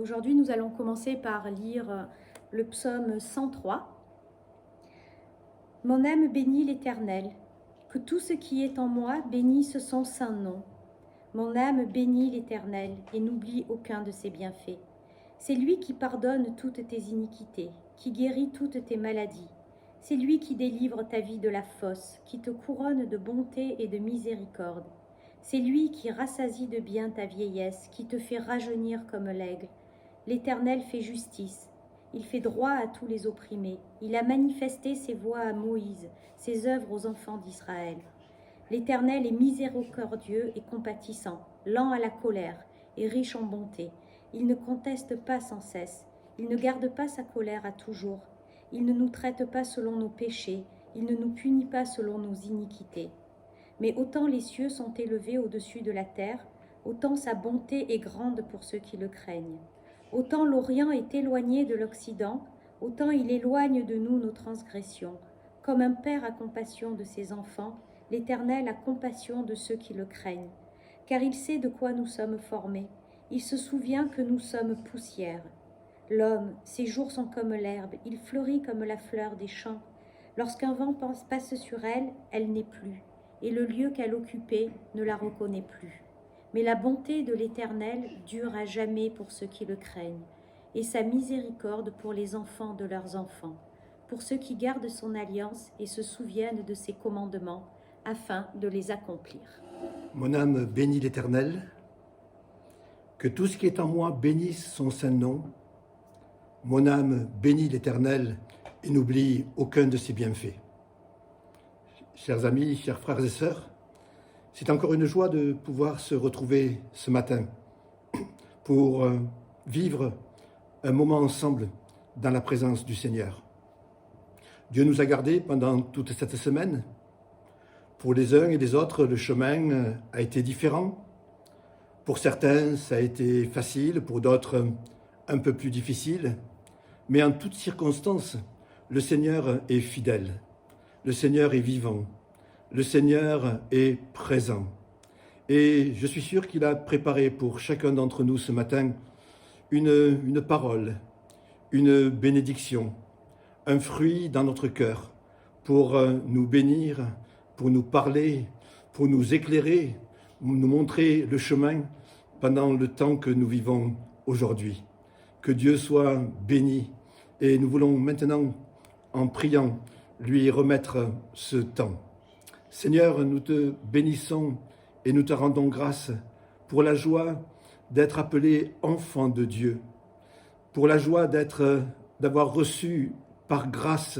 Aujourd'hui, nous allons commencer par lire le psaume 103. Mon âme bénit l'Éternel, que tout ce qui est en moi bénisse son saint nom. Mon âme bénit l'Éternel et n'oublie aucun de ses bienfaits. C'est lui qui pardonne toutes tes iniquités, qui guérit toutes tes maladies. C'est lui qui délivre ta vie de la fosse, qui te couronne de bonté et de miséricorde. C'est lui qui rassasie de bien ta vieillesse, qui te fait rajeunir comme l'aigle. L'Éternel fait justice, il fait droit à tous les opprimés. Il a manifesté ses voies à Moïse, ses œuvres aux enfants d'Israël. L'Éternel est miséricordieux et compatissant, lent à la colère et riche en bonté. Il ne conteste pas sans cesse, il ne garde pas sa colère à toujours. Il ne nous traite pas selon nos péchés, il ne nous punit pas selon nos iniquités. Mais autant les cieux sont élevés au-dessus de la terre, autant sa bonté est grande pour ceux qui le craignent. Autant l'Orient est éloigné de l'Occident, autant il éloigne de nous nos transgressions. Comme un père a compassion de ses enfants, l'Éternel a compassion de ceux qui le craignent. Car il sait de quoi nous sommes formés, il se souvient que nous sommes poussière. L'homme, ses jours sont comme l'herbe, il fleurit comme la fleur des champs. Lorsqu'un vent passe sur elle, elle n'est plus, et le lieu qu'elle occupait ne la reconnaît plus. Mais la bonté de l'Éternel dure à jamais pour ceux qui le craignent, et sa miséricorde pour les enfants de leurs enfants, pour ceux qui gardent son alliance et se souviennent de ses commandements, afin de les accomplir. Mon âme bénit l'Éternel, que tout ce qui est en moi bénisse son saint nom. Mon âme bénit l'Éternel et n'oublie aucun de ses bienfaits. Chers amis, chers frères et sœurs, c'est encore une joie de pouvoir se retrouver ce matin pour vivre un moment ensemble dans la présence du Seigneur. Dieu nous a gardés pendant toute cette semaine. Pour les uns et les autres, le chemin a été différent. Pour certains, ça a été facile, pour d'autres, un peu plus difficile. Mais en toutes circonstances, le Seigneur est fidèle. Le Seigneur est vivant. Le Seigneur est présent. Et je suis sûr qu'il a préparé pour chacun d'entre nous ce matin une parole, une bénédiction, un fruit dans notre cœur pour nous bénir, pour nous parler, pour nous éclairer, nous montrer le chemin pendant le temps que nous vivons aujourd'hui. Que Dieu soit béni. Et nous voulons maintenant, en priant, lui remettre ce temps. Seigneur, nous te bénissons et nous te rendons grâce pour la joie d'être appelé enfant de Dieu, pour la joie d'avoir reçu par grâce,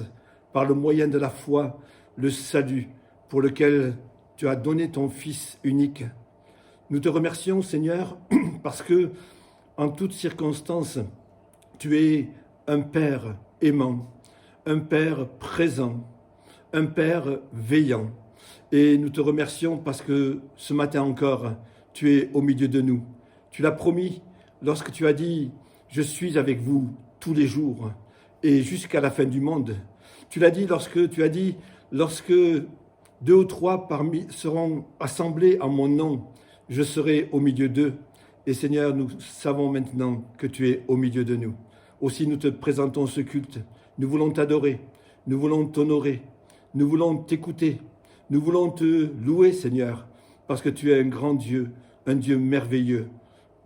par le moyen de la foi, le salut pour lequel tu as donné ton Fils unique. Nous te remercions, Seigneur, parce que, en toutes circonstances, tu es un Père aimant, un Père présent, un Père veillant. Et nous te remercions parce que ce matin encore, tu es au milieu de nous. Tu l'as promis lorsque tu as dit « Je suis avec vous tous les jours et jusqu'à la fin du monde ». Tu l'as dit lorsque 2 ou 3 parmi seront assemblés en mon nom, je serai au milieu d'eux. Et Seigneur, nous savons maintenant que tu es au milieu de nous. Aussi, nous te présentons ce culte. Nous voulons t'adorer, nous voulons t'honorer, nous voulons t'écouter, nous voulons te louer, Seigneur, parce que tu es un grand Dieu, un Dieu merveilleux.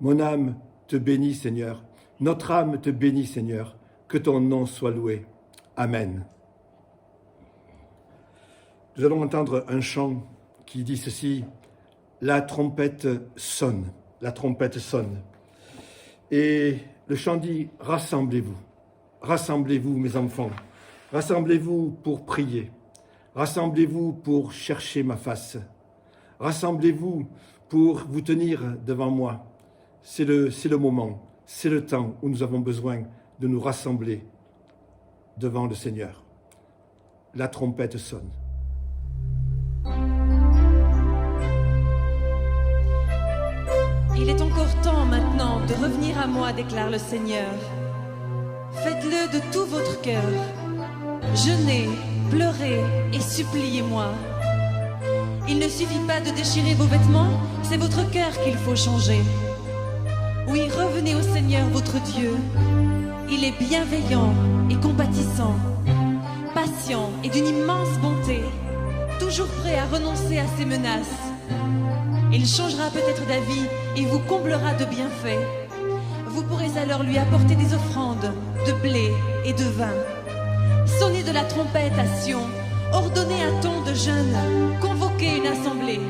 Mon âme te bénit, Seigneur. Notre âme te bénit, Seigneur. Que ton nom soit loué. Amen. Nous allons entendre un chant qui dit ceci. La trompette sonne. La trompette sonne. Et le chant dit, rassemblez-vous. Rassemblez-vous, mes enfants. Rassemblez-vous pour prier. Rassemblez-vous pour chercher ma face. Rassemblez-vous pour vous tenir devant moi. C'est le moment, c'est le temps où nous avons besoin de nous rassembler devant le Seigneur. La trompette sonne. Il est encore temps maintenant de revenir à moi, déclare le Seigneur. Faites-le de tout votre cœur. Jeûnez, pleurez et suppliez-moi. Il ne suffit pas de déchirer vos vêtements, c'est votre cœur qu'il faut changer. Oui, revenez au Seigneur votre Dieu. Il est bienveillant et compatissant, patient et d'une immense bonté, toujours prêt à renoncer à ses menaces. Il changera peut-être d'avis et vous comblera de bienfaits. Vous pourrez alors lui apporter des offrandes de blé et de vin. Sonnez de la trompette à Sion, ordonnez un ton de jeûne, convoquez une assemblée.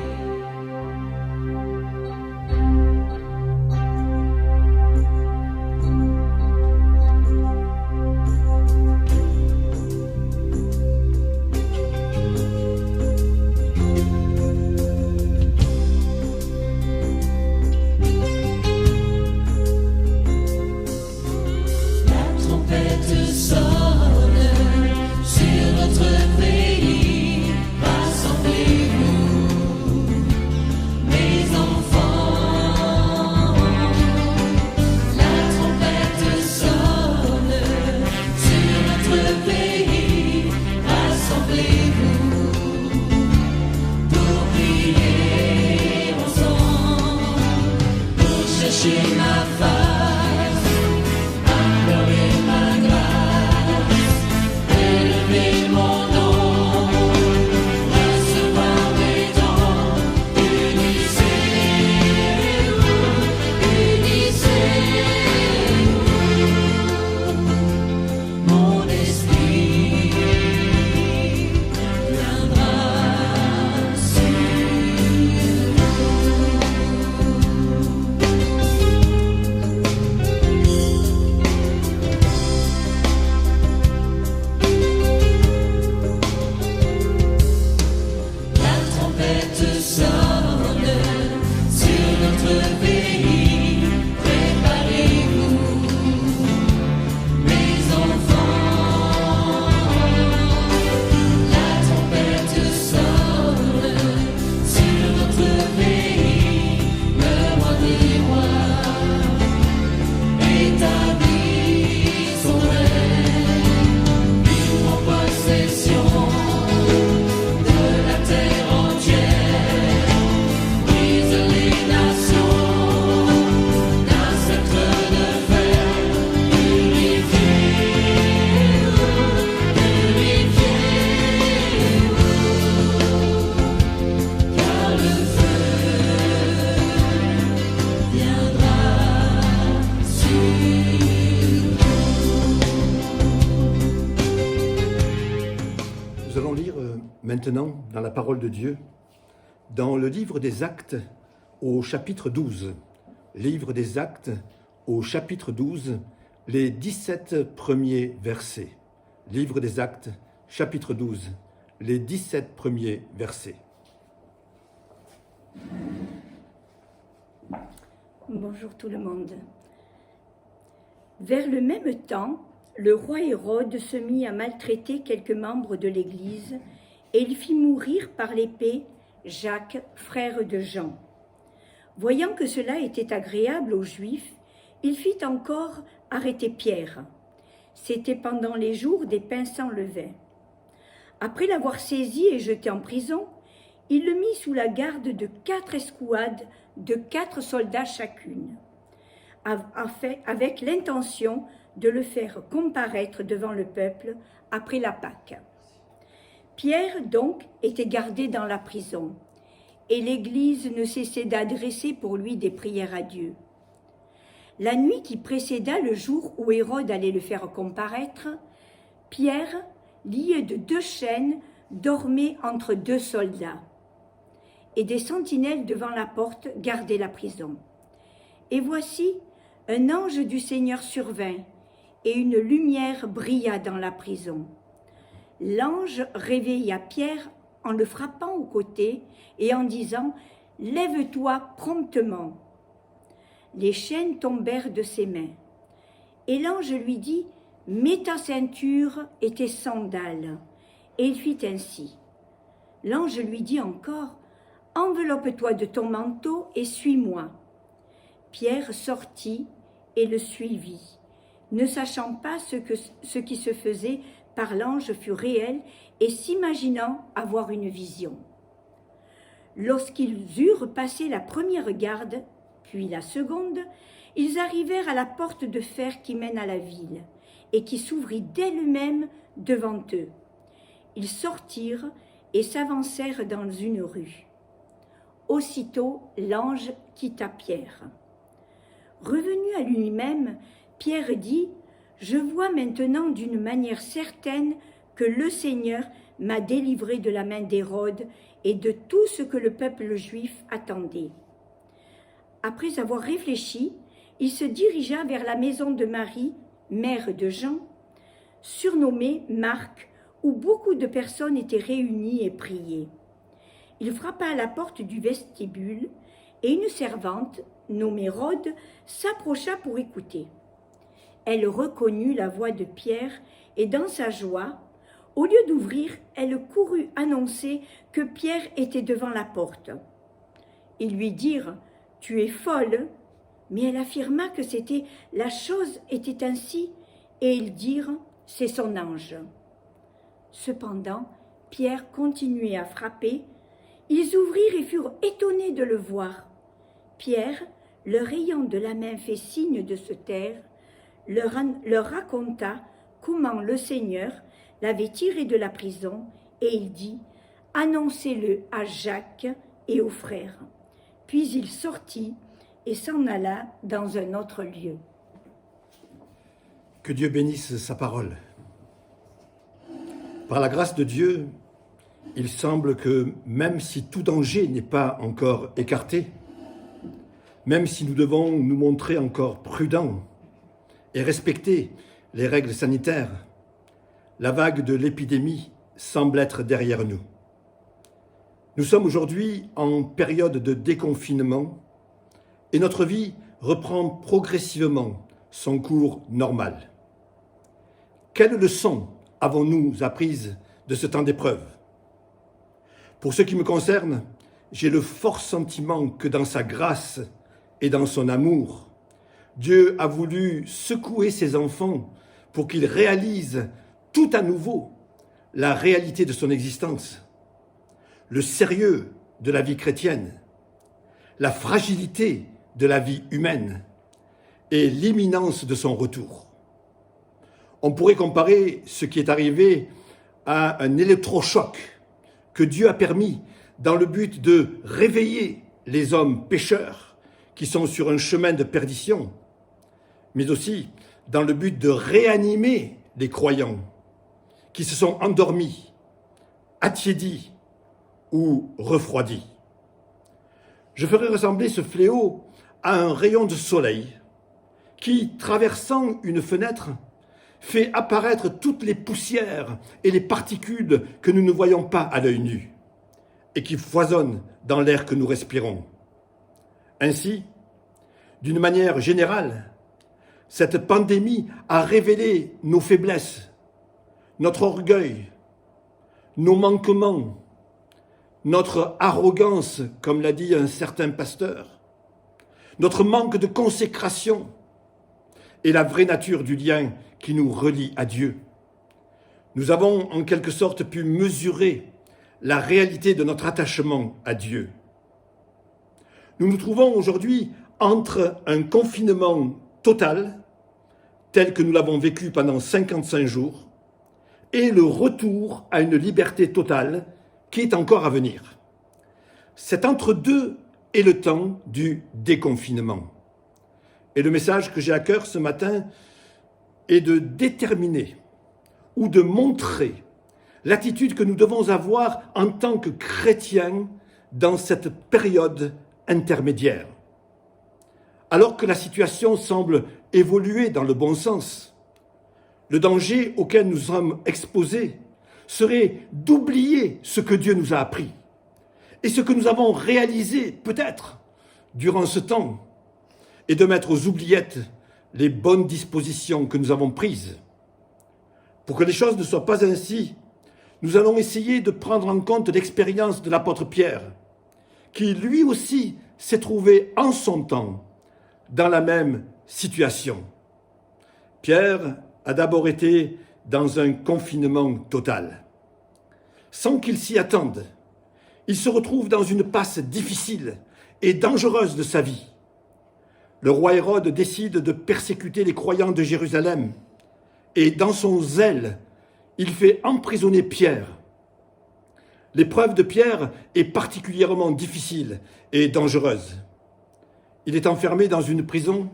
Maintenant, dans la parole de Dieu, dans le livre des Actes au chapitre 12, livre des Actes au chapitre 12, les 17 premiers versets. Livre des Actes, chapitre 12, les 17 premiers versets. Bonjour tout le monde. Vers le même temps, le roi Hérode se mit à maltraiter quelques membres de l'Église et il fit mourir par l'épée Jacques, frère de Jean. Voyant que cela était agréable aux Juifs, il fit encore arrêter Pierre. C'était pendant les jours des pains sans levain. Après l'avoir saisi et jeté en prison, il le mit sous la garde de 4 escouades de 4 soldats chacune, avec l'intention de le faire comparaître devant le peuple après la Pâque. Pierre, donc, était gardé dans la prison, et l'Église ne cessait d'adresser pour lui des prières à Dieu. La nuit qui précéda le jour où Hérode allait le faire comparaître, Pierre, lié de 2 chaînes, dormait entre 2 soldats, et des sentinelles devant la porte gardaient la prison. Et voici, un ange du Seigneur survint, et une lumière brilla dans la prison. L'ange réveilla Pierre en le frappant au côté et en disant « Lève-toi promptement ». Les chaînes tombèrent de ses mains. Et l'ange lui dit « Mets ta ceinture et tes sandales ». Et il fit ainsi. L'ange lui dit encore « Enveloppe-toi de ton manteau et suis-moi ». Pierre sortit et le suivit, ne sachant pas ce qui se faisait par l'ange fut réel et s'imaginant avoir une vision. Lorsqu'ils eurent passé la première garde, puis la seconde, ils arrivèrent à la porte de fer qui mène à la ville et qui s'ouvrit d'elle-même devant eux. Ils sortirent et s'avancèrent dans une rue. Aussitôt, l'ange quitta Pierre. Revenu à lui-même, Pierre dit « Je vois maintenant d'une manière certaine que le Seigneur m'a délivré de la main d'Hérode et de tout ce que le peuple juif attendait. » Après avoir réfléchi, il se dirigea vers la maison de Marie, mère de Jean, surnommée Marc, où beaucoup de personnes étaient réunies et priaient. Il frappa à la porte du vestibule et une servante, nommée Rhode, s'approcha pour écouter. Elle reconnut la voix de Pierre et dans sa joie, au lieu d'ouvrir, elle courut annoncer que Pierre était devant la porte. Ils lui dirent « Tu es folle !» Mais elle affirma que la chose était ainsi et ils dirent « C'est son ange !» Cependant, Pierre continuait à frapper. Ils ouvrirent et furent étonnés de le voir. Pierre, leur ayant de la main fait signe de se taire, leur raconta comment le Seigneur l'avait tiré de la prison et il dit « Annoncez-le à Jacques et aux frères. » Puis il sortit et s'en alla dans un autre lieu. Que Dieu bénisse sa parole. Par la grâce de Dieu, il semble que même si tout danger n'est pas encore écarté, même si nous devons nous montrer encore prudents et respecter les règles sanitaires, la vague de l'épidémie semble être derrière nous. Nous sommes aujourd'hui en période de déconfinement et notre vie reprend progressivement son cours normal. Quelles leçons avons-nous apprises de ce temps d'épreuve? Pour ce qui me concerne, j'ai le fort sentiment que dans sa grâce et dans son amour, Dieu a voulu secouer ses enfants pour qu'ils réalisent tout à nouveau la réalité de son existence, le sérieux de la vie chrétienne, la fragilité de la vie humaine et l'imminence de son retour. On pourrait comparer ce qui est arrivé à un électrochoc que Dieu a permis dans le but de réveiller les hommes pécheurs qui sont sur un chemin de perdition, mais aussi dans le but de réanimer les croyants qui se sont endormis, attiédis ou refroidis. Je ferai ressembler ce fléau à un rayon de soleil qui, traversant une fenêtre, fait apparaître toutes les poussières et les particules que nous ne voyons pas à l'œil nu et qui foisonnent dans l'air que nous respirons. Ainsi, d'une manière générale, cette pandémie a révélé nos faiblesses, notre orgueil, nos manquements, notre arrogance, comme l'a dit un certain pasteur, notre manque de consécration et la vraie nature du lien qui nous relie à Dieu. Nous avons en quelque sorte pu mesurer la réalité de notre attachement à Dieu. Nous nous trouvons aujourd'hui entre un confinement total, tel que nous l'avons vécu pendant 55 jours, et le retour à une liberté totale qui est encore à venir. Cet entre-deux est le temps du déconfinement. Et le message que j'ai à cœur ce matin est de déterminer ou de montrer l'attitude que nous devons avoir en tant que chrétiens dans cette période intermédiaire. Alors que la situation semble évoluer dans le bon sens, le danger auquel nous sommes exposés serait d'oublier ce que Dieu nous a appris et ce que nous avons réalisé peut-être durant ce temps et de mettre aux oubliettes les bonnes dispositions que nous avons prises. Pour que les choses ne soient pas ainsi, nous allons essayer de prendre en compte l'expérience de l'apôtre Pierre, qui lui aussi s'est trouvé en son temps dans la même situation. Pierre a d'abord été dans un confinement total. Sans qu'il s'y attende, il se retrouve dans une passe difficile et dangereuse de sa vie. le roi Hérode décide de persécuter les croyants de Jérusalem et dans son zèle, il fait emprisonner Pierre. L'épreuve de Pierre est particulièrement difficile et dangereuse. Il est enfermé dans une prison,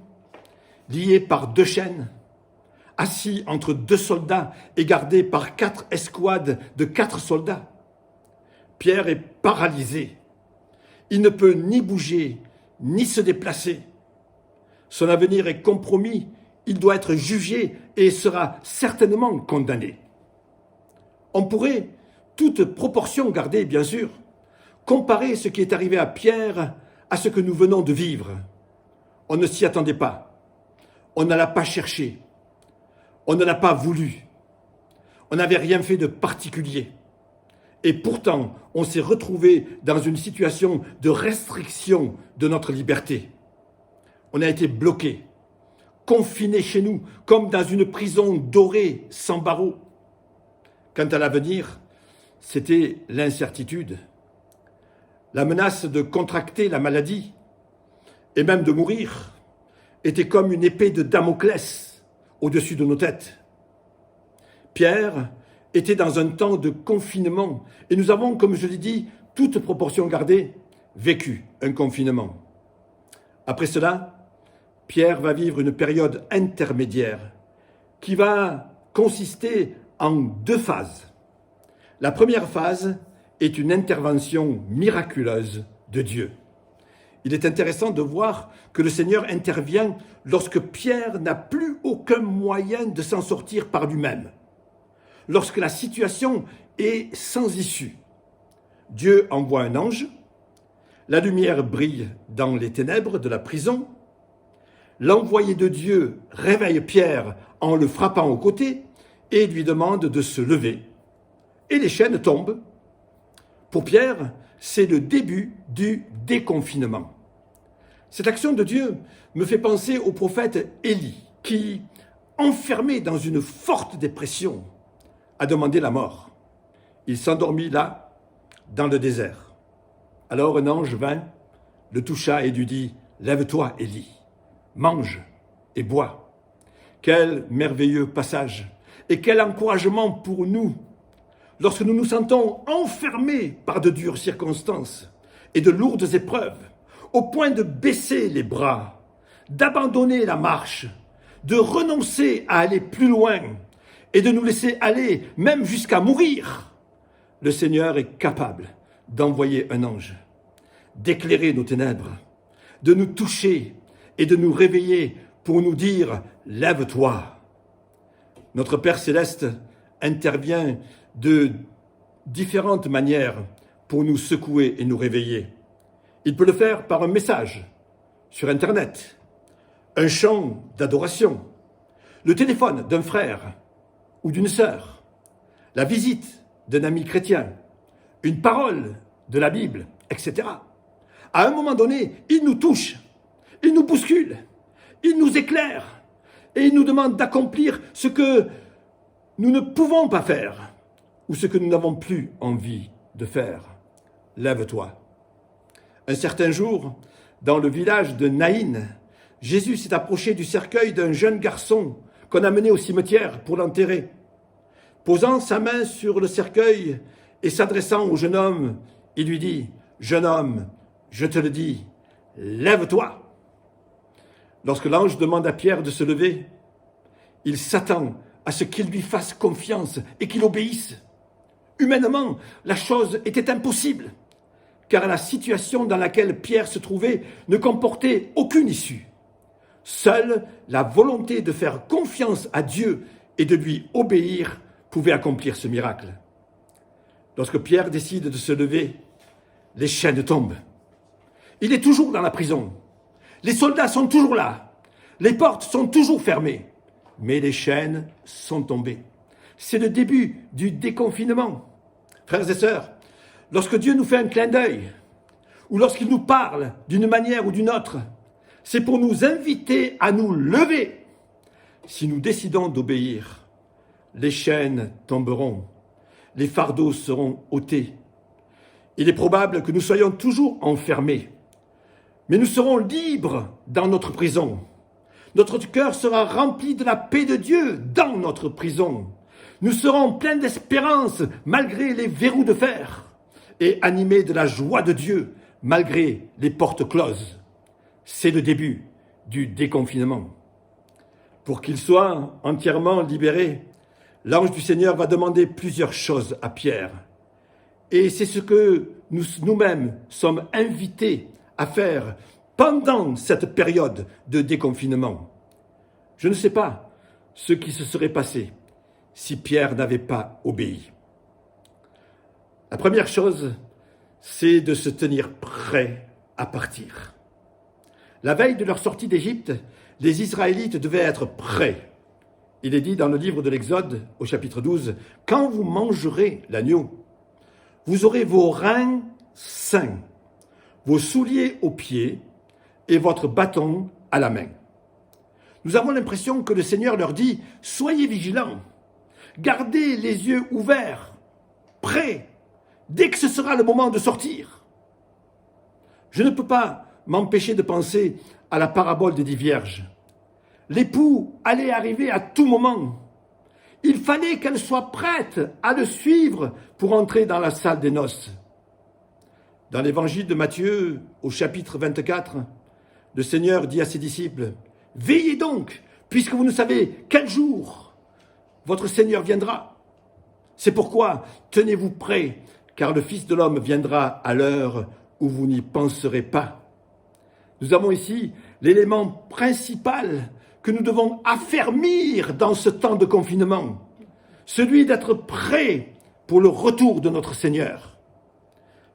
lié par 2 chaînes, assis entre 2 soldats et gardé par 4 escouades de 4 soldats. Pierre est paralysé. Il ne peut ni bouger, ni se déplacer. Son avenir est compromis. Il doit être jugé et sera certainement condamné. On pourrait, toute proportion gardée bien sûr, comparer ce qui est arrivé à Pierre à ce que nous venons de vivre. On ne s'y attendait pas. On ne l'a pas cherché. On ne l'a pas voulu. On n'avait rien fait de particulier. Et pourtant, on s'est retrouvé dans une situation de restriction de notre liberté. On a été bloqué, confiné chez nous, comme dans une prison dorée, sans barreaux. Quant à l'avenir, c'était l'incertitude, la menace de contracter la maladie et même de mourir était comme une épée de Damoclès au-dessus de nos têtes. Pierre était dans un temps de confinement et nous avons, comme je l'ai dit, toute proportion gardée, vécu un confinement. Après cela, Pierre va vivre une période intermédiaire qui va consister en 2 phases. La première phase est une intervention miraculeuse de Dieu. Il est intéressant de voir que le Seigneur intervient lorsque Pierre n'a plus aucun moyen de s'en sortir par lui-même, lorsque la situation est sans issue. Dieu envoie un ange, la lumière brille dans les ténèbres de la prison, l'envoyé de Dieu réveille Pierre en le frappant au côté et lui demande de se lever. Et les chaînes tombent. Pour Pierre, c'est le début du déconfinement. Cette action de Dieu me fait penser au prophète Élie, qui, enfermé dans une forte dépression, a demandé la mort. Il s'endormit là, dans le désert. Alors un ange vint, le toucha et lui dit « Lève-toi, Élie, mange et bois. » Quel merveilleux passage et quel encouragement pour nous lorsque nous nous sentons enfermés par de dures circonstances et de lourdes épreuves, au point de baisser les bras, d'abandonner la marche, de renoncer à aller plus loin et de nous laisser aller même jusqu'à mourir. Le Seigneur est capable d'envoyer un ange, d'éclairer nos ténèbres, de nous toucher et de nous réveiller pour nous dire « Lève-toi ». Notre Père Céleste intervient de différentes manières pour nous secouer et nous réveiller. Il peut le faire par un message sur Internet, un chant d'adoration, le téléphone d'un frère ou d'une sœur, la visite d'un ami chrétien, une parole de la Bible, etc. À un moment donné, il nous touche, il nous bouscule, il nous éclaire et il nous demande d'accomplir ce que nous ne pouvons pas faire ou ce que nous n'avons plus envie de faire. Lève-toi. Un certain jour, dans le village de Naïn, Jésus s'est approché du cercueil d'un jeune garçon qu'on a mené au cimetière pour l'enterrer. Posant sa main sur le cercueil et s'adressant au jeune homme, il lui dit « Jeune homme, je te le dis, lève-toi » Lorsque l'ange demande à Pierre de se lever, il s'attend à ce qu'il lui fasse confiance et qu'il obéisse. Humainement, la chose était impossible, car la situation dans laquelle Pierre se trouvait ne comportait aucune issue. Seule la volonté de faire confiance à Dieu et de lui obéir pouvait accomplir ce miracle. Lorsque Pierre décide de se lever, les chaînes tombent. Il est toujours dans la prison. Les soldats sont toujours là. Les portes sont toujours fermées. Mais les chaînes sont tombées. C'est le début du déconfinement. Frères et sœurs, lorsque Dieu nous fait un clin d'œil, ou lorsqu'il nous parle d'une manière ou d'une autre, c'est pour nous inviter à nous lever. Si nous décidons d'obéir, les chaînes tomberont, les fardeaux seront ôtés. Il est probable que nous soyons toujours enfermés. Mais nous serons libres dans notre prison. Notre cœur sera rempli de la paix de Dieu dans notre prison. Nous serons pleins d'espérance malgré les verrous de fer et animés de la joie de Dieu malgré les portes closes. C'est le début du déconfinement. Pour qu'il soit entièrement libéré, l'ange du Seigneur va demander plusieurs choses à Pierre. Et c'est ce que nous-mêmes sommes invités à faire pendant cette période de déconfinement. Je ne sais pas ce qui se serait passé si Pierre n'avait pas obéi. La première chose, c'est de se tenir prêt à partir. La veille de leur sortie d'Égypte, les Israélites devaient être prêts. Il est dit dans le livre de l'Exode, au chapitre 12, « Quand vous mangerez l'agneau, vous aurez vos reins sains, vos souliers aux pieds et votre bâton à la main. » Nous avons l'impression que le Seigneur leur dit « Soyez vigilants, gardez les yeux ouverts, prêts, dès que ce sera le moment de sortir. » Je ne peux pas m'empêcher de penser à la parabole des 10 vierges. L'époux allait arriver à tout moment. Il fallait qu'elle soit prête à le suivre pour entrer dans la salle des noces. Dans l'évangile de Matthieu, au chapitre 24, le Seigneur dit à ses disciples, « Veillez donc, puisque vous ne savez quel jour votre Seigneur viendra. C'est pourquoi tenez-vous prêts, car le Fils de l'homme viendra à l'heure où vous n'y penserez pas. » Nous avons ici l'élément principal que nous devons affermir dans ce temps de confinement, celui d'être prêt pour le retour de notre Seigneur.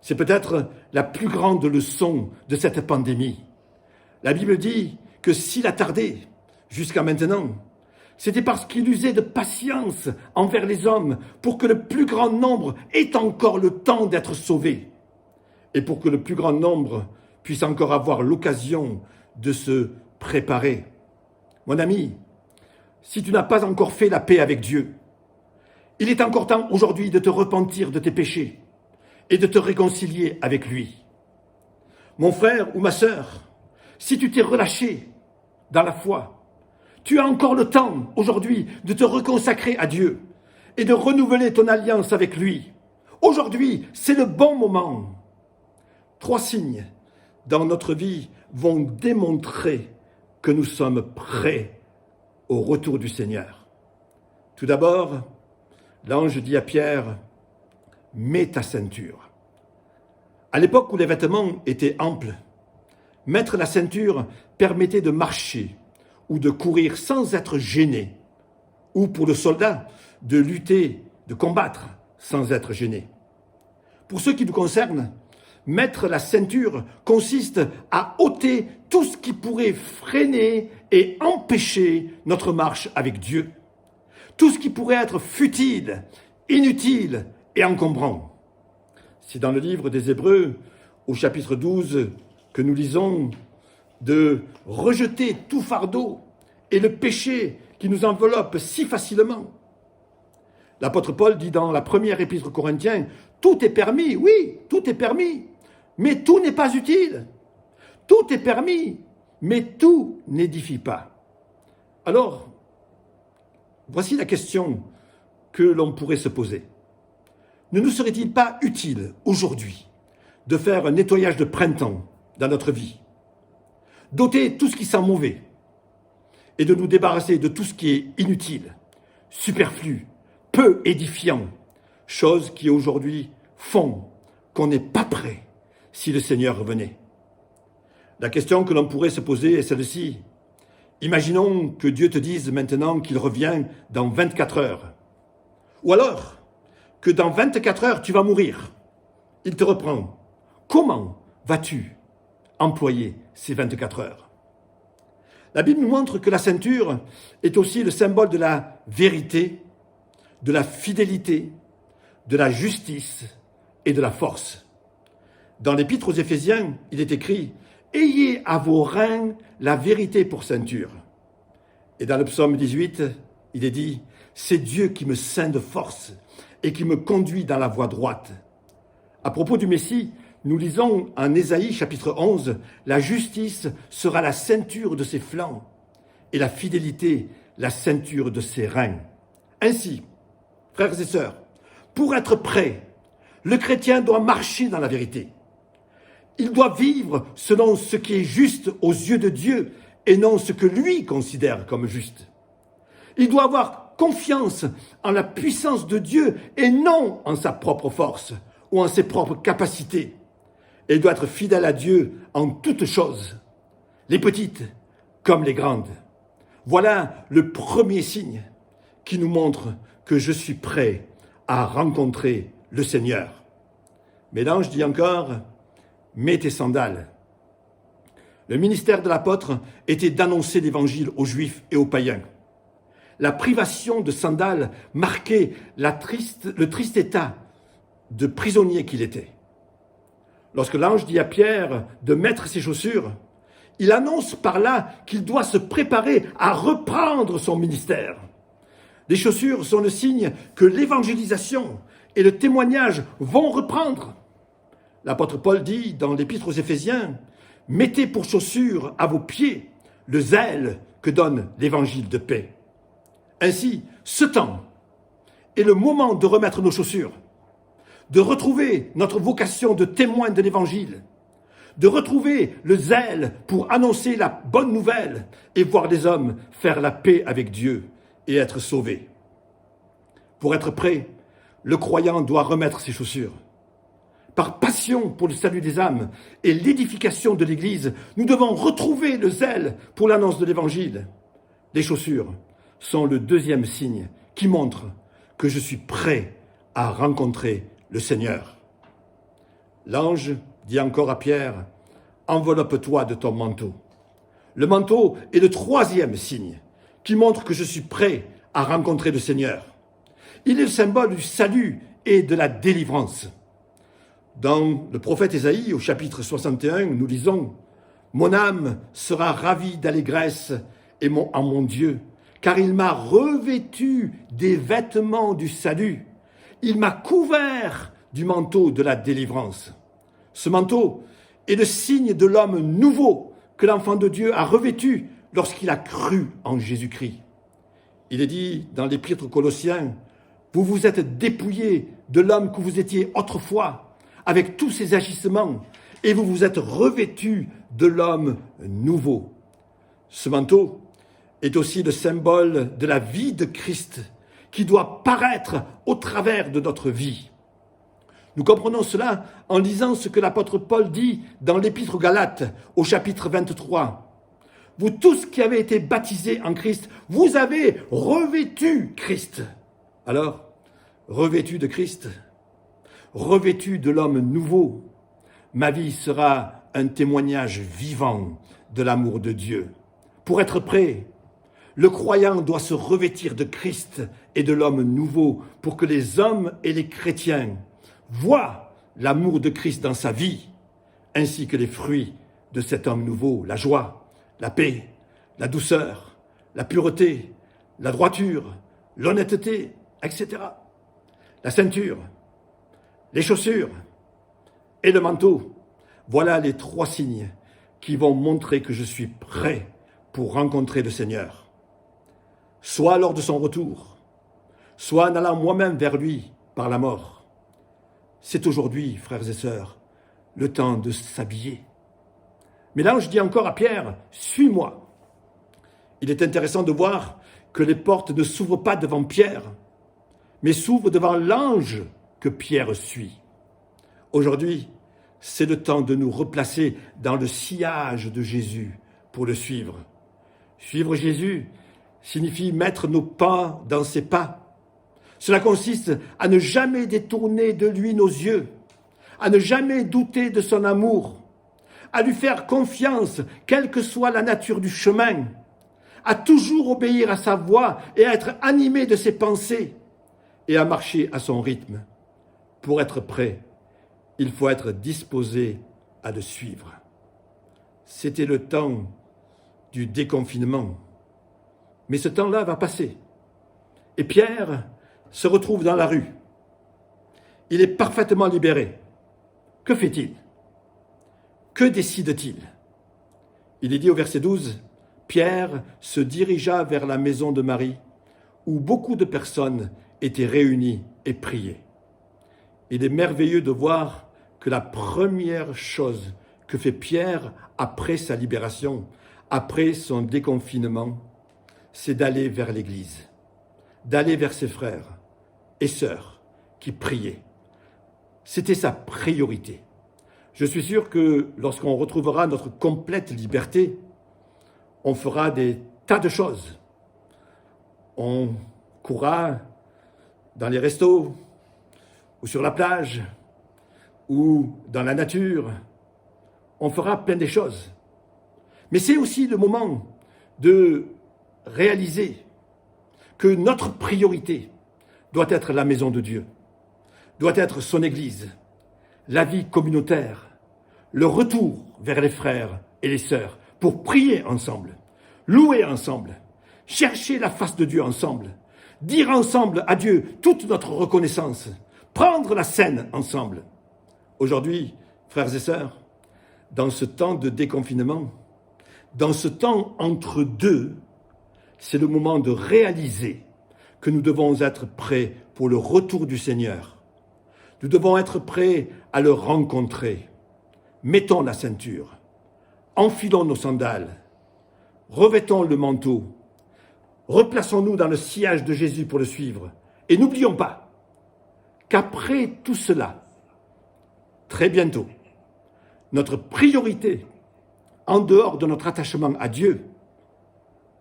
C'est peut-être la plus grande leçon de cette pandémie. La Bible dit que s'il a tardé jusqu'à maintenant, c'était parce qu'il usait de patience envers les hommes pour que le plus grand nombre ait encore le temps d'être sauvé et pour que le plus grand nombre puisse encore avoir l'occasion de se préparer. Mon ami, si tu n'as pas encore fait la paix avec Dieu, il est encore temps aujourd'hui de te repentir de tes péchés et de te réconcilier avec lui. Mon frère ou ma sœur, si tu t'es relâché dans la foi, tu as encore le temps aujourd'hui de te reconsacrer à Dieu et de renouveler ton alliance avec lui. Aujourd'hui, c'est le bon moment. 3 signes dans notre vie vont démontrer que nous sommes prêts au retour du Seigneur. Tout d'abord, l'ange dit à Pierre, « Mets ta ceinture ». À l'époque où les vêtements étaient amples, mettre la ceinture permettait de marcher ou de courir sans être gêné, ou pour le soldat, de lutter, de combattre sans être gêné. Pour ce qui nous concerne, mettre la ceinture consiste à ôter tout ce qui pourrait freiner et empêcher notre marche avec Dieu. Tout ce qui pourrait être futile, inutile et encombrant. C'est dans le livre des Hébreux, au chapitre 12, que nous lisons de rejeter tout fardeau et le péché qui nous enveloppe si facilement. L'apôtre Paul dit dans la première épître aux Corinthiens, « Tout est permis, oui, tout est permis, mais tout n'est pas utile. Tout est permis, mais tout n'édifie pas. » Alors, voici la question que l'on pourrait se poser. Ne nous serait-il pas utile aujourd'hui de faire un nettoyage de printemps dans notre vie, d'ôter tout ce qui sent mauvais et de nous débarrasser de tout ce qui est inutile, superflu, peu édifiant, choses qui aujourd'hui font qu'on n'est pas prêt si le Seigneur revenait. La question que l'on pourrait se poser est celle-ci. Imaginons que Dieu te dise maintenant qu'il revient dans 24 heures. Ou alors que dans 24 heures, tu vas mourir. Il te reprend. Comment vas-tu employer ces 24 heures? La Bible nous montre que la ceinture est aussi le symbole de la vérité, de la fidélité, de la justice et de la force. Dans l'Épître aux Éphésiens, il est écrit « Ayez à vos reins la vérité pour ceinture ». Et dans le psaume 18, il est dit « C'est Dieu qui me ceint de force et qui me conduit dans la voie droite ». À propos du Messie, nous lisons en Ésaïe chapitre 11, « La justice sera la ceinture de ses flancs et la fidélité la ceinture de ses reins. » Ainsi, frères et sœurs, pour être prêt, le chrétien doit marcher dans la vérité. Il doit vivre selon ce qui est juste aux yeux de Dieu et non ce que lui considère comme juste. Il doit avoir confiance en la puissance de Dieu et non en sa propre force ou en ses propres capacités. Et il doit être fidèle à Dieu en toutes choses, les petites comme les grandes. Voilà le premier signe qui nous montre que je suis prêt à rencontrer le Seigneur. Mais l'ange dit encore, « Mets tes sandales ». Le ministère de l'apôtre était d'annoncer l'évangile aux Juifs et aux païens. La privation de sandales marquait le triste état de prisonnier qu'il était. Lorsque l'ange dit à Pierre de mettre ses chaussures, il annonce par là qu'il doit se préparer à reprendre son ministère. Les chaussures sont le signe que l'évangélisation et le témoignage vont reprendre. L'apôtre Paul dit dans l'épître aux Éphésiens, « Mettez pour chaussure à vos pieds le zèle que donne l'évangile de paix. » Ainsi, ce temps est le moment de remettre nos chaussures, de retrouver notre vocation de témoin de l'évangile, de retrouver le zèle pour annoncer la bonne nouvelle et voir les hommes faire la paix avec Dieu et être sauvés. Pour être prêt, le croyant doit remettre ses chaussures. Par passion pour le salut des âmes et l'édification de l'Église, nous devons retrouver le zèle pour l'annonce de l'Évangile. Les chaussures sont le deuxième signe qui montre que je suis prêt à rencontrer le Seigneur. L'ange dit encore à Pierre, « Enveloppe-toi de ton manteau. » Le manteau est le troisième signe qui montre que je suis prêt à rencontrer le Seigneur. Il est le symbole du salut et de la délivrance. Dans le prophète Ésaïe, au chapitre 61, nous lisons « Mon âme sera ravie d'allégresse en mon Dieu, car il m'a revêtu des vêtements du salut. Il m'a couvert du manteau de la délivrance. » Ce manteau est le signe de l'homme nouveau que l'enfant de Dieu a revêtu lorsqu'il a cru en Jésus-Christ. Il est dit dans l'épître aux Colossiens, « Vous vous êtes dépouillés de l'homme que vous étiez autrefois, avec tous ses agissements, et vous vous êtes revêtus de l'homme nouveau. » Ce manteau est aussi le symbole de la vie de Christ qui doit paraître au travers de notre vie. Nous comprenons cela en lisant ce que l'apôtre Paul dit dans l'épître aux Galates au chapitre 23. « Vous tous qui avez été baptisés en Christ, vous avez revêtu Christ. » Alors, revêtu de Christ, revêtu de l'homme nouveau, ma vie sera un témoignage vivant de l'amour de Dieu. Pour être prêt, le croyant doit se revêtir de Christ et de l'homme nouveau pour que les hommes et les chrétiens voient l'amour de Christ dans sa vie, ainsi que les fruits de cet homme nouveau, la joie, la paix, la douceur, la pureté, la droiture, l'honnêteté, etc. La ceinture, les chaussures et le manteau, voilà les trois signes qui vont montrer que je suis prêt pour rencontrer le Seigneur. Soit lors de son retour, soit en allant moi-même vers lui par la mort. C'est aujourd'hui, frères et sœurs, le temps de s'habiller. Mais l'ange dit encore à Pierre, « Suis-moi ». Il est intéressant de voir que les portes ne s'ouvrent pas devant Pierre, mais s'ouvrent devant l'ange que Pierre suit. Aujourd'hui, c'est le temps de nous replacer dans le sillage de Jésus pour le suivre. Suivre Jésus signifie mettre nos pas dans ses pas. Cela consiste à ne jamais détourner de lui nos yeux, à ne jamais douter de son amour, à lui faire confiance, quelle que soit la nature du chemin, à toujours obéir à sa voix et à être animé de ses pensées, et à marcher à son rythme. Pour être prêt, il faut être disposé à le suivre. C'était le temps du déconfinement. Mais ce temps-là va passer. Et Pierre se retrouve dans la rue. Il est parfaitement libéré. Que fait-il? que décide-t-il? Il est dit au verset 12, Pierre se dirigea vers la maison de Marie, où beaucoup de personnes étaient réunies et priaient. Il est merveilleux de voir que la première chose que fait Pierre après sa libération, après son déconfinement, c'est d'aller vers l'Église, d'aller vers ses frères et sœurs qui priaient. C'était sa priorité. Je suis sûr que lorsqu'on retrouvera notre complète liberté, on fera des tas de choses. On courra dans les restos, ou sur la plage, ou dans la nature. On fera plein de choses. Mais c'est aussi le moment de réaliser que notre priorité doit être la maison de Dieu, doit être son Église, la vie communautaire, le retour vers les frères et les sœurs pour prier ensemble, louer ensemble, chercher la face de Dieu ensemble, dire ensemble à Dieu toute notre reconnaissance, prendre la scène ensemble. Aujourd'hui, frères et sœurs, dans ce temps de déconfinement, dans ce temps entre deux, c'est le moment de réaliser que nous devons être prêts pour le retour du Seigneur. Nous devons être prêts à le rencontrer. Mettons la ceinture, enfilons nos sandales, revêtons le manteau, replaçons-nous dans le sillage de Jésus pour le suivre. Et n'oublions pas qu'après tout cela, très bientôt, notre priorité, en dehors de notre attachement à Dieu,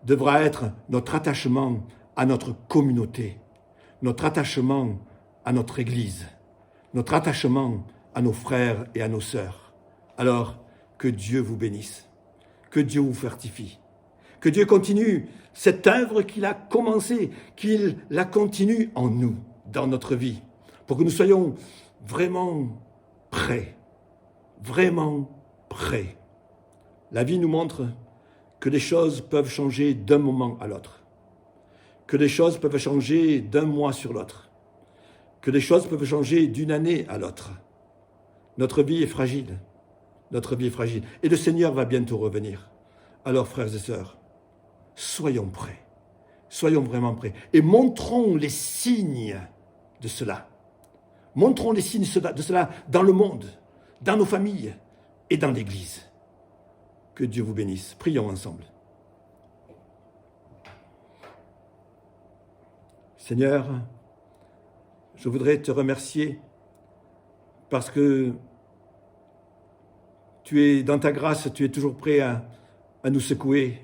devra être notre attachement à notre communauté, notre attachement à notre Église, notre attachement à nos frères et à nos sœurs. Alors, que Dieu vous bénisse, que Dieu vous fortifie, que Dieu continue cette œuvre qu'il a commencée, qu'il la continue en nous, dans notre vie, pour que nous soyons vraiment prêts, vraiment prêts. La vie nous montre que les choses peuvent changer d'un moment à l'autre, que les choses peuvent changer d'un mois sur l'autre, que les choses peuvent changer d'une année à l'autre. Notre vie est fragile. Notre vie est fragile. Et le Seigneur va bientôt revenir. Alors, frères et sœurs, soyons prêts. Soyons vraiment prêts. Et montrons les signes de cela. Montrons les signes de cela dans le monde, dans nos familles et dans l'Église. Que Dieu vous bénisse. Prions ensemble. Seigneur, je voudrais te remercier parce que tu es dans ta grâce, tu es toujours prêt à nous secouer,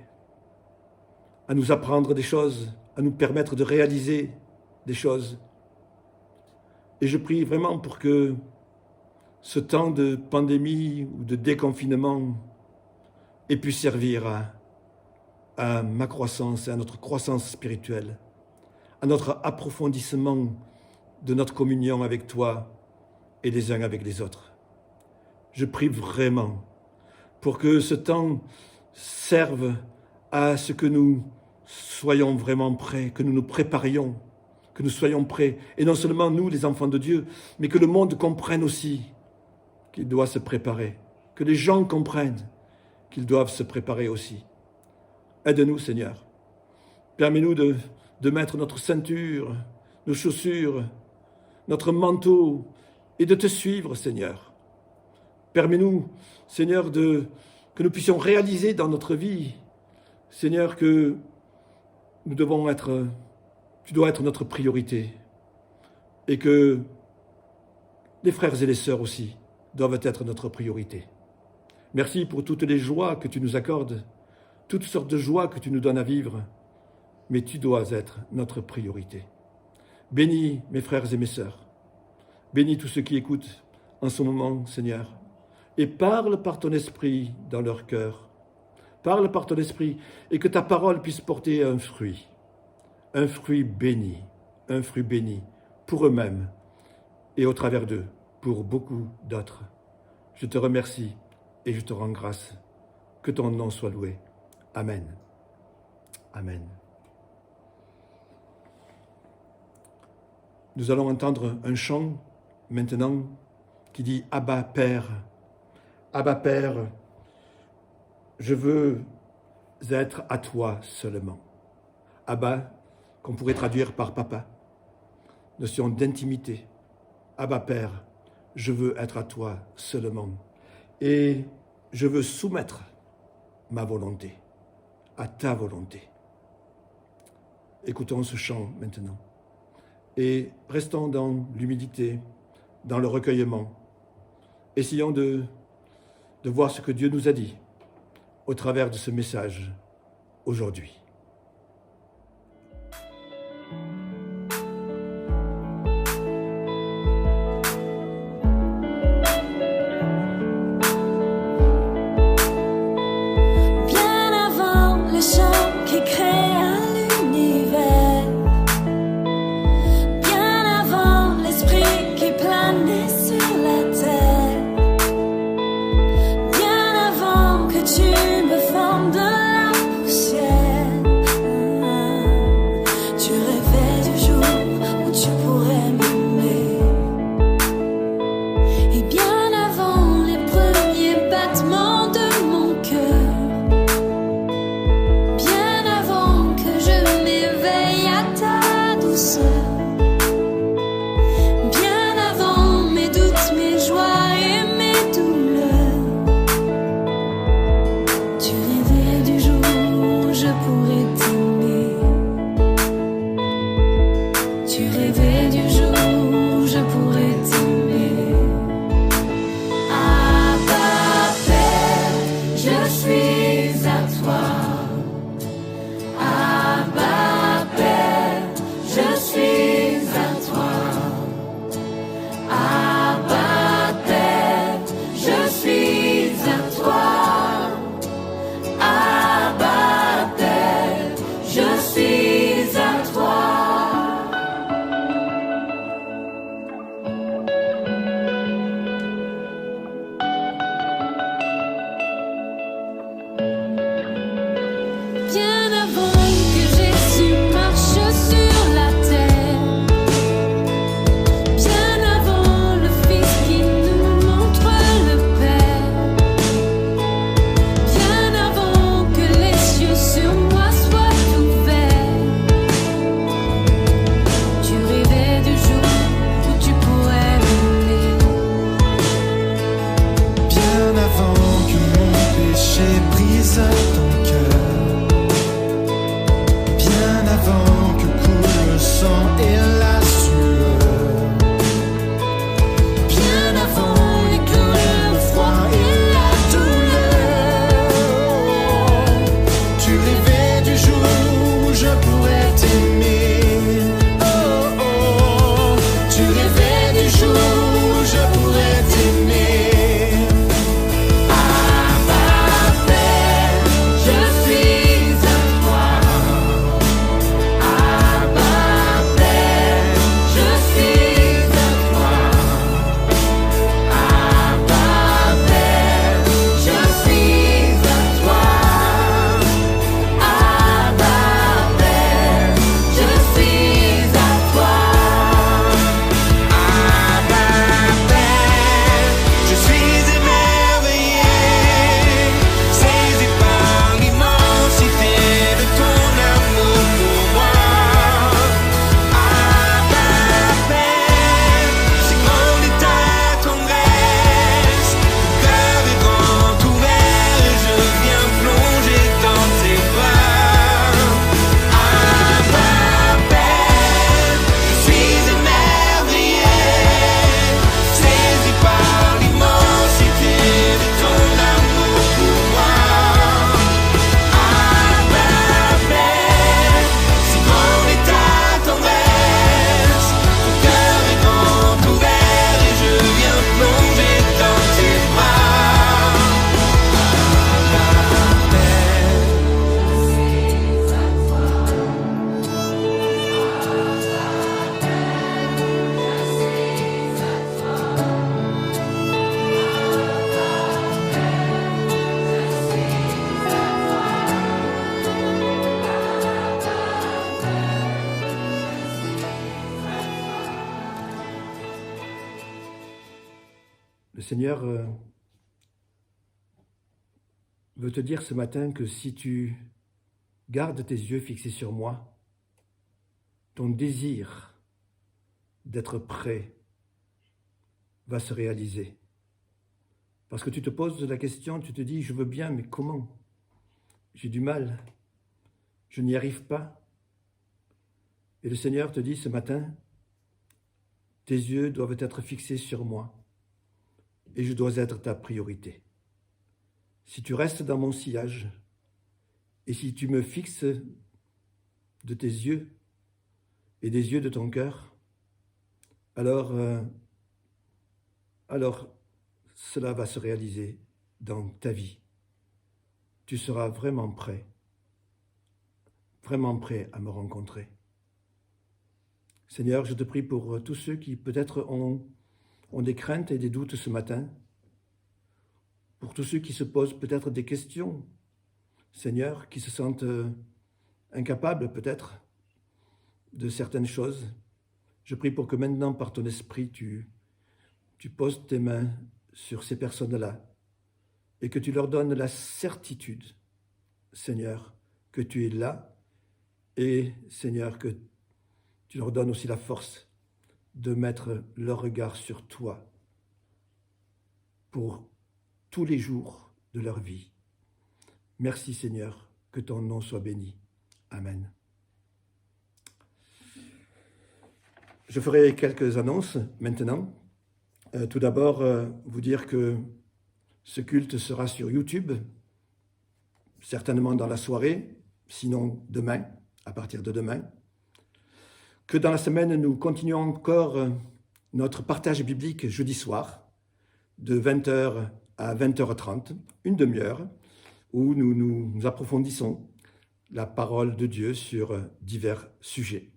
à nous apprendre des choses, à nous permettre de réaliser des choses. Et je prie vraiment pour que ce temps de pandémie ou de déconfinement ait pu servir à ma croissance et à notre croissance spirituelle, à notre approfondissement de notre communion avec toi et les uns avec les autres. Je prie vraiment pour que ce temps serve à ce que nous soyons vraiment prêts, que nous nous préparions, que nous soyons prêts. Et non seulement nous, les enfants de Dieu, mais que le monde comprenne aussi qu'il doit se préparer, que les gens comprennent qu'ils doivent se préparer aussi. Aide-nous, Seigneur. Permets-nous de mettre notre ceinture, nos chaussures, notre manteau et de te suivre, Seigneur. Permets-nous, Seigneur, que nous puissions réaliser dans notre vie, Seigneur, que tu dois être notre priorité et que les frères et les sœurs aussi doivent être notre priorité. Merci pour toutes les joies que tu nous accordes, toutes sortes de joies que tu nous donnes à vivre, mais tu dois être notre priorité. Bénis mes frères et mes sœurs, bénis tous ceux qui écoutent en ce moment, Seigneur, et parle par ton esprit dans leur cœur. Parle par ton esprit et que ta parole puisse porter un fruit béni pour eux-mêmes et au travers d'eux, pour beaucoup d'autres. Je te remercie et je te rends grâce. Que ton nom soit loué. Amen. Amen. Nous allons entendre un chant maintenant qui dit « Abba, Père ». Abba Père, je veux être à toi seulement. Abba, qu'on pourrait traduire par papa, notion d'intimité. Abba Père, je veux être à toi seulement. Et je veux soumettre ma volonté à ta volonté. Écoutons ce chant maintenant. Et restons dans l'humilité, dans le recueillement. Essayons de voir ce que Dieu nous a dit au travers de ce message aujourd'hui. Bien avant le chant qui créa l'univers, bien avant l'esprit qui planait sur la terre, bien avant que tu me formes de la poussière, tu rêvais du jour où tu pourrais m'aimer. Et bien avant les premiers battements de mon cœur, bien avant que je m'éveille à ta douceur, bien avant mes doutes, mes joies et mes douleurs, tu rêvais du jour où je pourrais t'aimer. Tu rêvais du jour où je pourrais t'aimer. Abba Père, je suis à toi. Abba Père, je suis à toi. Abba Père, je suis à toi. Abba Père, je suis à toi. Bien avant que Jésus marche sur la terre, bien avant le Fils qui nous montre le Père, bien avant que les cieux sur moi soient ouverts, tu rêvais du jour où tu pourrais m'aimer. Bien avant que mon péché brise ton cœur, bien avant que coule le sang et la sueur, bien avant les clous, le froid et la douleur, tu rêvais du jour où je pourrais t'aimer. Oh oh, tu rêvais du jour où je pourrais t'aimer. Abba Père, je suis à toi. Abba Père, je suis à toi. Abba Père, je suis à toi. Abba Père, je suis à toi. Abba Père, je suis émerveillé, saisi par l'immensité de ton amour pour moi. Abba Père, si grande est ta tendresse, mon cœur est grand ouvert et je viens plonger dans tes bras. Abba Père, je suis émerveillé, saisi par l'immensité de ton amour pour moi. Abba Père, si grande est ta tendresse, mon cœur est grand ouvert et je viens plonger dans tes bras. Abba Père. Le Seigneur veux te dire ce matin que si tu gardes tes yeux fixés sur moi, ton désir d'être prêt va se réaliser. Parce que tu te poses la question, tu te dis, je veux bien, mais comment? J'ai du mal, je n'y arrive pas. Et le Seigneur te dit ce matin, tes yeux doivent être fixés sur moi et je dois être ta priorité. Si tu restes dans mon sillage et si tu me fixes de tes yeux et des yeux de ton cœur, alors cela va se réaliser dans ta vie. Tu seras vraiment prêt à me rencontrer. Seigneur, je te prie pour tous ceux qui peut-être ont des craintes et des doutes ce matin, pour tous ceux qui se posent peut-être des questions, Seigneur, qui se sentent incapables peut-être de certaines choses. Je prie pour que maintenant, par ton esprit, tu poses tes mains sur ces personnes-là et que tu leur donnes la certitude, Seigneur, que tu es là et, Seigneur, que tu leur donnes aussi la force de mettre leur regard sur toi pour tous les jours de leur vie. Merci, Seigneur, que ton nom soit béni. Amen. Je ferai quelques annonces maintenant. Tout d'abord, vous dire que ce culte sera sur YouTube, certainement dans la soirée, sinon demain, à partir de demain. Que dans la semaine, nous continuons encore notre partage biblique jeudi soir, de 20h à 20h30, une demi-heure, où nous approfondissons la parole de Dieu sur divers sujets.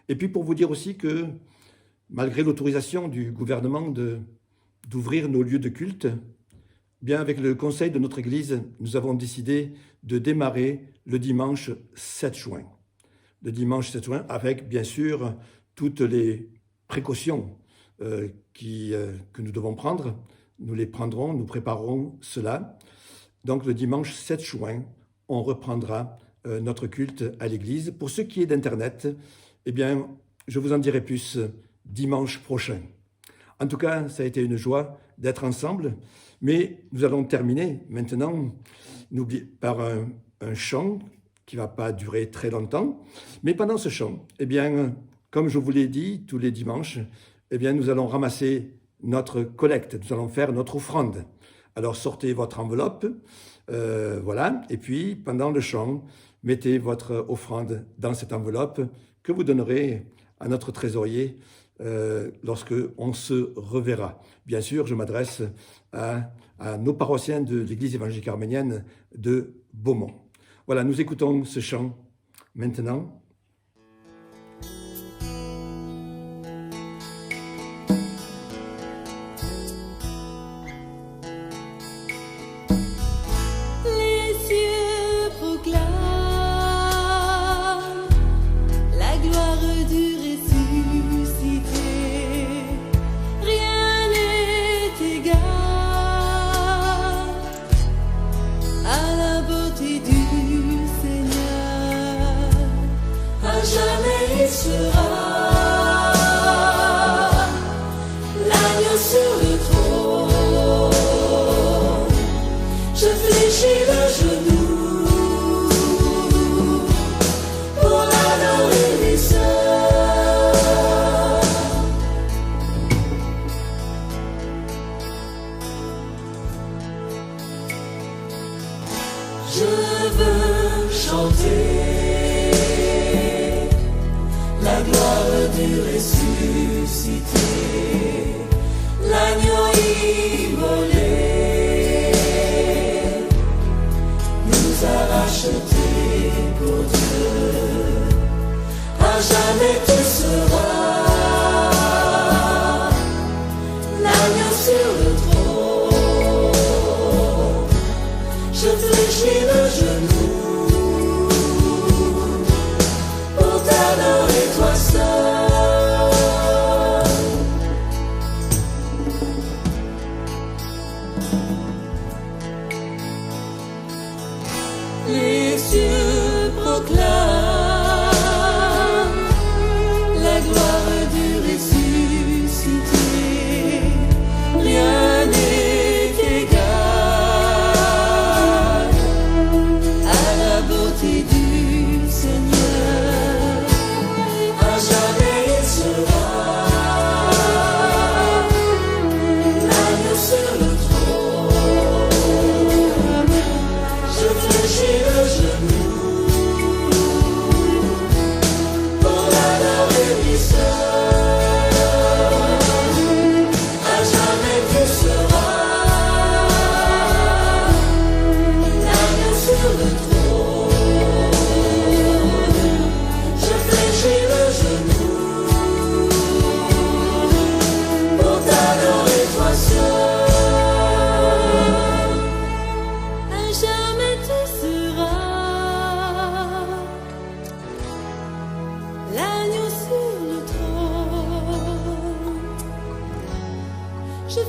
Et puis pour vous dire aussi que, malgré l'autorisation du gouvernement d'ouvrir nos lieux de culte, bien avec le conseil de notre Église, nous avons décidé de démarrer le dimanche 7 juin. Le dimanche 7 juin, avec bien sûr toutes les précautions que nous devons prendre. Nous les prendrons, nous préparerons cela. Donc le dimanche 7 juin, on reprendra notre culte à l'église. Pour ce qui est d'Internet, eh bien, je vous en dirai plus dimanche prochain. En tout cas, ça a été une joie d'être ensemble, mais nous allons terminer maintenant par un chant qui ne va pas durer très longtemps. Mais pendant ce chant, eh bien, comme je vous l'ai dit tous les dimanches, eh bien, nous allons ramasser notre collecte, nous allons faire notre offrande. Alors sortez votre enveloppe, voilà, et puis pendant le chant, mettez votre offrande dans cette enveloppe que vous donnerez à notre trésorier lorsque on se reverra. Bien sûr, je m'adresse à nos paroissiens de l'Église évangélique arménienne de Beaumont. Voilà, nous écoutons ce chant maintenant.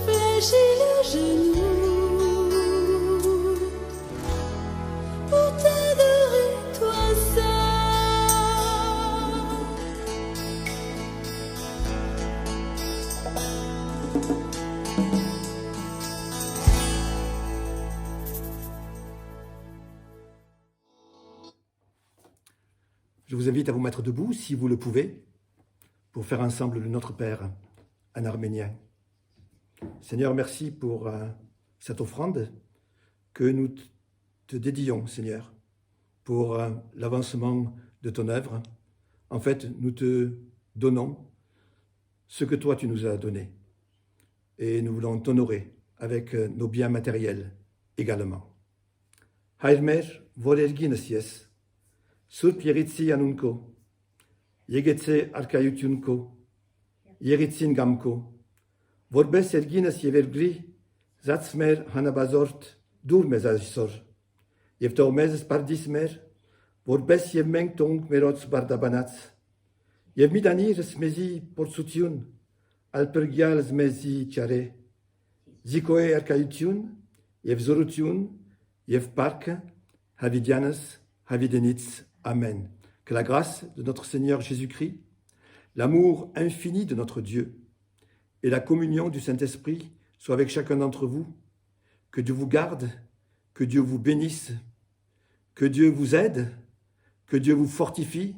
fléchis les genoux pour t'adorer toi seul. Je vous invite à vous mettre debout, si vous le pouvez, pour faire ensemble le Notre Père en arménien. Seigneur, merci pour cette offrande que nous te dédions, Seigneur, pour l'avancement de ton œuvre. En fait, nous te donnons ce que toi tu nous as donné. Et nous voulons t'honorer avec nos biens matériels également. Haïrmer, vorerginesies, Surp yeritsi anunko, yegetse arkayutyunko, yeritsin gamko, vorbes ergines yevergri, zatsmer hanabazort, durmez azisor, yevtomez spardismer, vorbes yevmeng tong merots bardabanats, yevmidanir smezi portsutyun, alpergial zmezi tjare, zikoe arkayutyun, yevzorutyun, yevpark, havidianas, havidenitz. Amen. Que la grâce de notre Seigneur Jésus-Christ, l'amour infini de notre Dieu et la communion du Saint-Esprit soient avec chacun d'entre vous. Que Dieu vous garde, que Dieu vous bénisse, que Dieu vous aide, que Dieu vous fortifie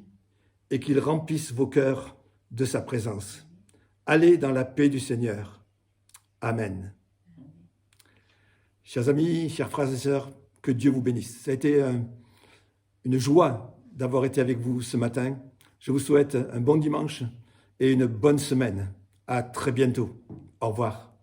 et qu'il remplisse vos cœurs de sa présence. Allez dans la paix du Seigneur. Amen. Chers amis, chers frères et sœurs, que Dieu vous bénisse. Ça a été une joie d'avoir été avec vous ce matin. Je vous souhaite un bon dimanche et une bonne semaine. À très bientôt. Au revoir.